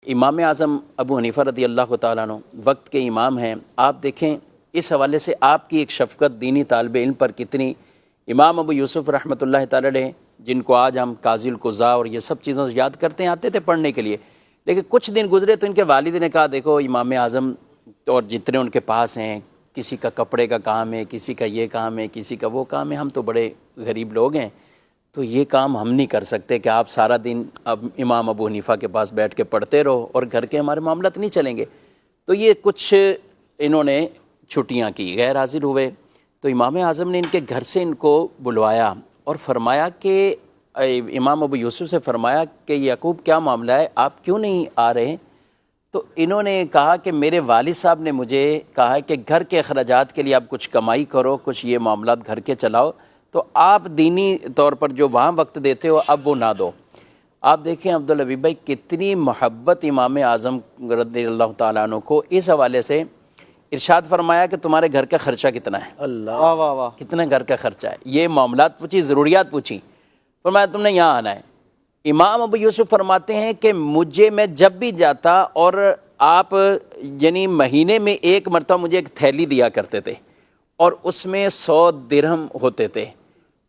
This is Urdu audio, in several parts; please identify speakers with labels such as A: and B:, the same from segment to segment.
A: امام اعظم ابو حنیفہ رضی اللہ تعالیٰ عنہ وقت کے امام ہیں۔ آپ دیکھیں اس حوالے سے آپ کی ایک شفقت دینی طالب علم پر کتنی۔ امام ابو یوسف رحمۃ اللہ تعالیٰ علیہ، جن کو آج ہم قاضی القضاء اور یہ سب چیزوں سے یاد کرتے ہیں، آتے تھے پڑھنے کے لیے، لیکن کچھ دن گزرے تو ان کے والد نے کہا دیکھو امام اعظم اور جتنے ان کے پاس ہیں، کسی کا کپڑے کا کام ہے، کسی کا یہ کام ہے، کسی کا وہ کام ہے، ہم تو بڑے غریب لوگ ہیں، تو یہ کام ہم نہیں کر سکتے کہ آپ سارا دن اب امام ابو حنیفہ کے پاس بیٹھ کے پڑھتے رہو اور گھر کے ہمارے معاملات نہیں چلیں گے۔ تو یہ کچھ انہوں نے چھٹیاں کی، غیر حاضر ہوئے، تو امام اعظم نے ان کے گھر سے ان کو بلوایا اور فرمایا کہ امام ابو یوسف سے فرمایا کہ یعقوب کیا معاملہ ہے، آپ کیوں نہیں آ رہے؟ تو انہوں نے کہا کہ میرے والد صاحب نے مجھے کہا ہے کہ گھر کے اخراجات کے لیے آپ کچھ کمائی کرو، کچھ یہ معاملات گھر کے چلاؤ، تو آپ دینی طور پر جو وہاں وقت دیتے ہو اب وہ نہ دو۔ آپ دیکھیں عبدالحبیب بھائی کتنی محبت امام اعظم رضی اللہ تعالیٰ عنہ کو، اس حوالے سے ارشاد فرمایا کہ تمہارے گھر کا خرچہ کتنا ہے،
B: اللہ واہ واہ واہ،
A: کتنا گھر کا خرچہ ہے، یہ معاملات پوچھی، ضروریات پوچھی، فرمایا تم نے یہاں آنا ہے۔ امام ابو یوسف فرماتے ہیں کہ میں جب بھی جاتا اور آپ یعنی مہینے میں ایک مرتبہ مجھے ایک تھیلی دیا کرتے تھے اور اس میں 100 درہم ہوتے تھے،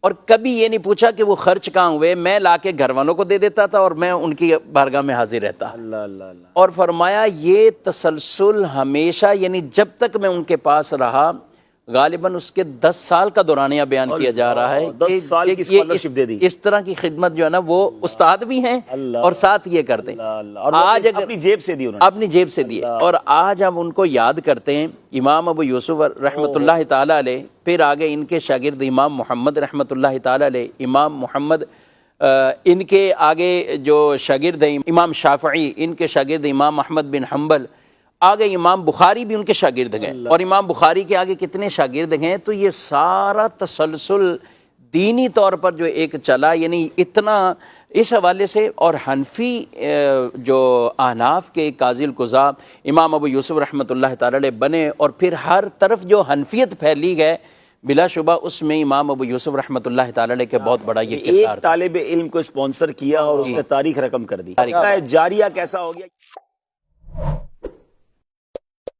A: اور کبھی یہ نہیں پوچھا کہ وہ خرچ کہاں ہوئے، میں لا کے گھر والوں کو دے دیتا تھا اور میں ان کی بارگاہ میں حاضر رہتا۔
B: اللہ اللہ اللہ،
A: اور فرمایا یہ تسلسل ہمیشہ، یعنی جب تک میں ان کے پاس رہا، غالباً اس کے 10 سال کا دورانیہ بیان کیا جا رہا ہے،
B: 10 سال کی اسکالرشپ دے دی۔
A: اس طرح کی خدمت جو ہے نا، وہ استاد بھی ہیں اور ساتھ یہ کرتے ہیں۔
B: اور
A: آج
B: اپنی جیب سے دی انہوں نے،
A: اپنی جیب سے دیے، اور آج ہم ان کو یاد کرتے ہیں، امام ابو یوسف رحمۃ اللہ تعالیٰ علیہ، پھر آگے ان کے شاگرد امام محمد رحمۃ اللہ تعالیٰ علیہ، امام محمد، ان کے آگے جو شاگرد ہیں امام شافعی، ان کے شاگرد امام احمد بن حنبل، آگے امام بخاری بھی ان کے شاگرد ہیں، اور امام بخاری کے آگے کتنے شاگرد ہیں۔ تو یہ سارا تسلسل دینی طور پر جو ایک چلا، یعنی اتنا اس حوالے سے، اور حنفی جو احناف کے قاضی القضاء امام ابو یوسف رحمۃ اللہ تعالی علیہ بنے، اور پھر ہر طرف جو حنفیت پھیلی گئے، بلا شبہ اس میں امام ابو یوسف رحمۃ اللہ تعالی علیہ کے بہت بڑا یہ کردار تھا۔
B: ایک طالب علم کو اسپانسر کیا اور اس نے تاریخ رقم کر دی، جاریہ کیسا ہو گیا۔